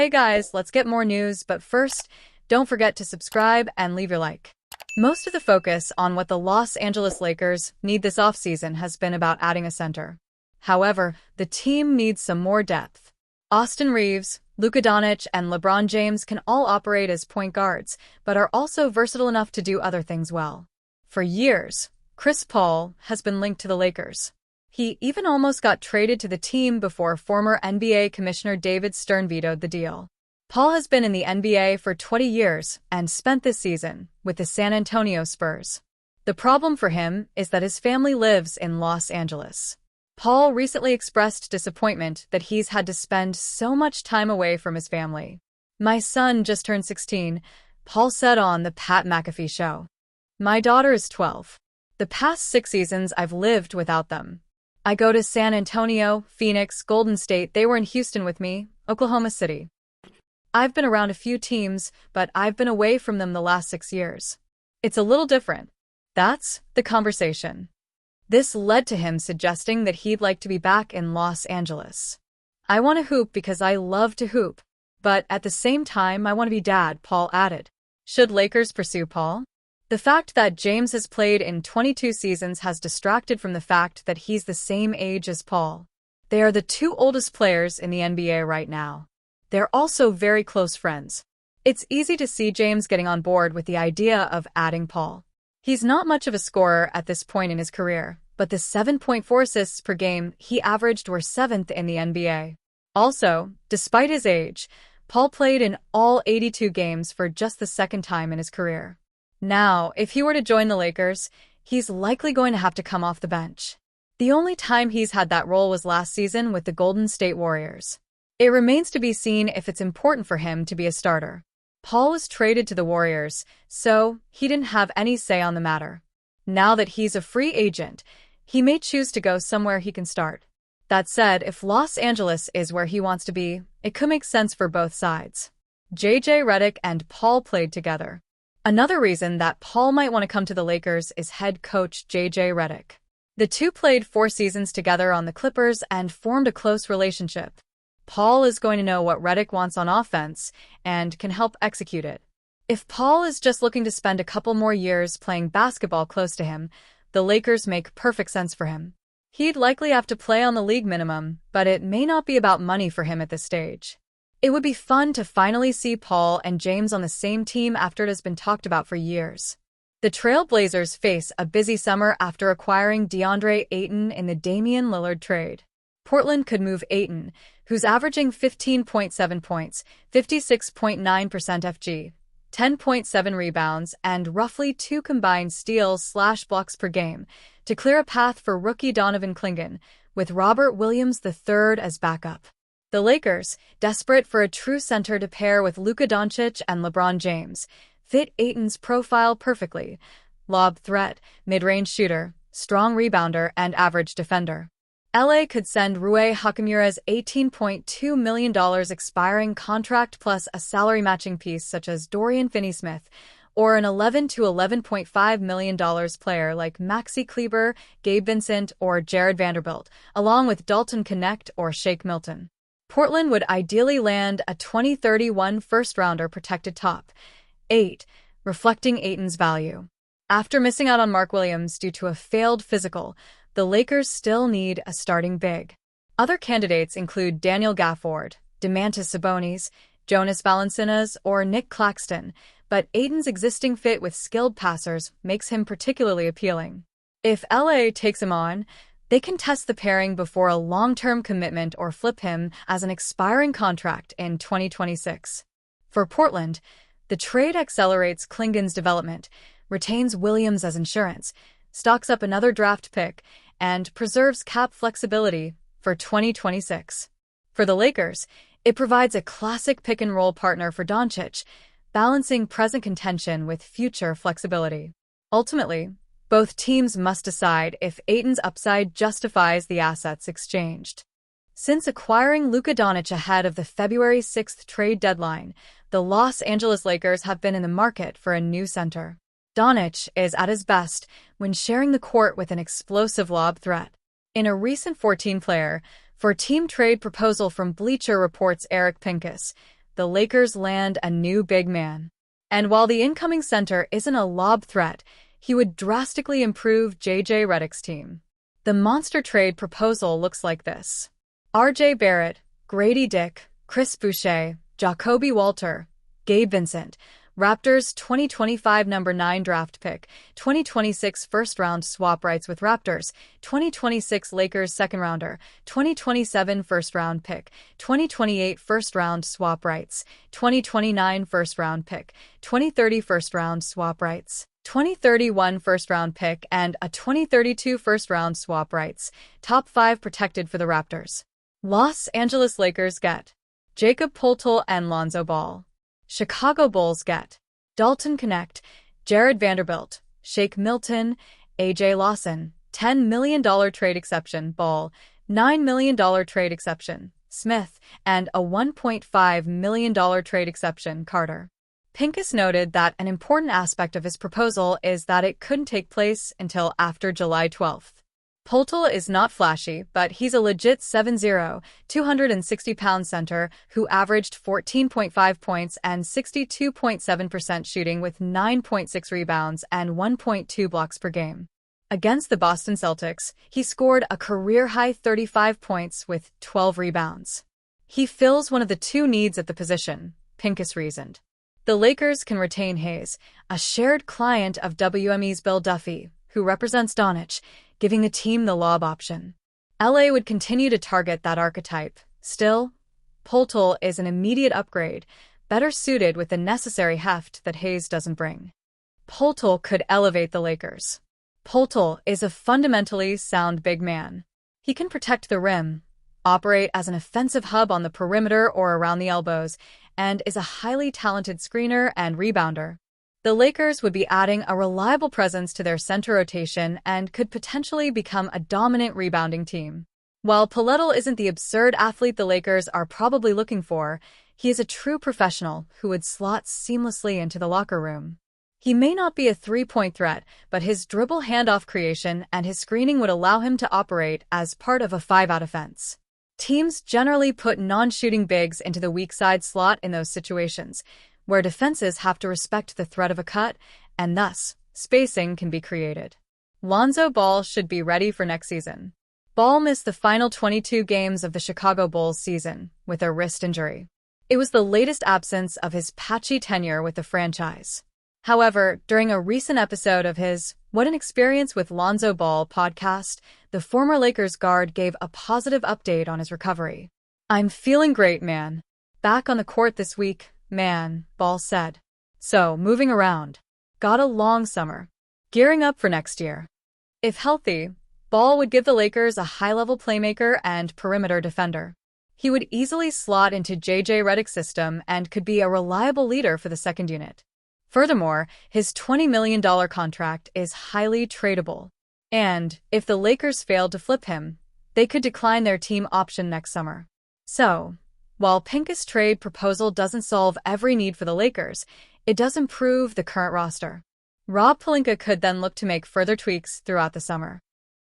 Hey guys, let's get more news, but first, don't forget to subscribe and leave your like. Most of the focus on what the Los Angeles Lakers need this offseason has been about adding a center. However, the team needs some more depth. Austin Reeves, Luka Doncic, and LeBron James can all operate as point guards, but are also versatile enough to do other things well. For years, Chris Paul has been linked to the Lakers. He even almost got traded to the team before former NBA Commissioner David Stern vetoed the deal. Paul has been in the NBA for 20 years and spent this season with the San Antonio Spurs. The problem for him is that his family lives in Los Angeles. Paul recently expressed disappointment that he's had to spend so much time away from his family. "My son just turned 16, Paul said on the Pat McAfee show. "My daughter is 12. The past 6 seasons I've lived without them. I go to San Antonio, Phoenix, Golden State. They were in Houston with me, Oklahoma City. I've been around a few teams, but I've been away from them the last 6 years. It's a little different." That's the conversation. This led to him suggesting that he'd like to be back in Los Angeles. "I want to hoop because I love to hoop, but at the same time I want to be dad," Paul added. Should Lakers pursue Paul? The fact that James has played in 22 seasons has distracted from the fact that he's the same age as Paul. They are the two oldest players in the NBA right now. They're also very close friends. It's easy to see James getting on board with the idea of adding Paul. He's not much of a scorer at this point in his career, but the 7.4 assists per game he averaged were 7th in the NBA. Also, despite his age, Paul played in all 82 games for just the second time in his career. Now, if he were to join the Lakers, he's likely going to have to come off the bench. The only time he's had that role was last season with the Golden State Warriors. It remains to be seen if it's important for him to be a starter. Paul was traded to the Warriors, so he didn't have any say on the matter. Now that he's a free agent, he may choose to go somewhere he can start. That said, if Los Angeles is where he wants to be, it could make sense for both sides. JJ Redick and Paul played together. Another reason that Paul might want to come to the Lakers is head coach JJ Redick. The two played 4 seasons together on the Clippers and formed a close relationship. Paul is going to know what Redick wants on offense and can help execute it. If Paul is just looking to spend a couple more years playing basketball close to him, the Lakers make perfect sense for him. He'd likely have to play on the league minimum, but it may not be about money for him at this stage. It would be fun to finally see Paul and James on the same team after it has been talked about for years. The Trail Blazers face a busy summer after acquiring DeAndre Ayton in the Damian Lillard trade. Portland could move Ayton, who's averaging 15.7 points, 56.9% FG, 10.7 rebounds, and roughly 2 combined steals/blocks per game, to clear a path for rookie Donovan Clingan, with Robert Williams III as backup. The Lakers, desperate for a true center to pair with Luka Doncic and LeBron James, fit Ayton's profile perfectly: lob threat, mid-range shooter, strong rebounder, and average defender. LA could send Rui Hachimura's $18.2 million expiring contract plus a salary-matching piece such as Dorian Finney-Smith, or an $11 to $11.5 million player like Maxi Kleber, Gabe Vincent, or Jared Vanderbilt, along with Dalton Knecht or Shake Milton. Portland would ideally land a 2031 first-rounder protected top 8, reflecting Ayton's value. After missing out on Mark Williams due to a failed physical, the Lakers still need a starting big. Other candidates include Daniel Gafford, Domantas Sabonis, Jonas Valanciunas, or Nick Claxton, but Ayton's existing fit with skilled passers makes him particularly appealing. If LA takes him on, they can test the pairing before a long-term commitment or flip him as an expiring contract in 2026. For Portland, the trade accelerates Clingan's development, retains Williams as insurance, stocks up another draft pick, and preserves cap flexibility for 2026. For the Lakers, it provides a classic pick-and-roll partner for Doncic, balancing present contention with future flexibility. Ultimately, both teams must decide if Ayton's upside justifies the assets exchanged. Since acquiring Luka Doncic ahead of the February 6th trade deadline, the Los Angeles Lakers have been in the market for a new center. Doncic is at his best when sharing the court with an explosive lob threat. In a recent 14-player, for team trade proposal from Bleacher Report's Eric Pincus, the Lakers land a new big man. And while the incoming center isn't a lob threat, he would drastically improve J.J. Redick's team. The monster trade proposal looks like this. R.J. Barrett, Grady Dick, Chris Boucher, Jacoby Walter, Gabe Vincent, Raptors 2025 number 9 draft pick, 2026 first-round swap rights with Raptors, 2026 Lakers second-rounder, 2027 first-round pick, 2028 first-round swap rights, 2029 first-round pick, 2030 first-round swap rights, 2031 first-round pick, and a 2032 first-round swap rights, top 5 protected for the Raptors. Los Angeles Lakers get Jakob Poeltl and Lonzo Ball. Chicago Bulls get Dalton Knecht, Jared Vanderbilt, Shake Milton, A.J. Lawson, $10 million trade exception Ball, $9 million trade exception Smith, and a $1.5 million trade exception Carter. Pincus noted that an important aspect of his proposal is that it couldn't take place until after July 12th. Poeltl is not flashy, but he's a legit 7'0", 260-pound center who averaged 14.5 points and 62.7% shooting with 9.6 rebounds and 1.2 blocks per game. Against the Boston Celtics, he scored a career-high 35 points with 12 rebounds. He fills one of the two needs at the position, Pincus reasoned. The Lakers can retain Hayes, a shared client of WME's Bill Duffy, who represents Doncic, giving the team the lob option. LA would continue to target that archetype. Still, Poeltl is an immediate upgrade, better suited with the necessary heft that Hayes doesn't bring. Poeltl could elevate the Lakers. Poeltl is a fundamentally sound big man. He can protect the rim, operate as an offensive hub on the perimeter or around the elbows, and is a highly talented screener and rebounder. The Lakers would be adding a reliable presence to their center rotation and could potentially become a dominant rebounding team. While Poeltl isn't the absurd athlete the Lakers are probably looking for, he is a true professional who would slot seamlessly into the locker room. He may not be a three-point threat, but his dribble handoff creation and his screening would allow him to operate as part of a 5-out offense. Teams generally put non-shooting bigs into the weak side slot in those situations, where defenses have to respect the threat of a cut, and thus, spacing can be created. Lonzo Ball should be ready for next season. Ball missed the final 22 games of the Chicago Bulls season with a wrist injury. It was the latest absence of his patchy tenure with the franchise. However, during a recent episode of his What an Experience with Lonzo Ball podcast, the former Lakers guard gave a positive update on his recovery. "I'm feeling great, man. Back on the court this week, man," Ball said. "So, moving around. Got a long summer. Gearing up for next year." If healthy, Ball would give the Lakers a high-level playmaker and perimeter defender. He would easily slot into J.J. Redick's system and could be a reliable leader for the second unit. Furthermore, his $20 million contract is highly tradable. And, if the Lakers failed to flip him, they could decline their team option next summer. So, while Pincus' trade proposal doesn't solve every need for the Lakers, it does improve the current roster. Rob Pelinka could then look to make further tweaks throughout the summer.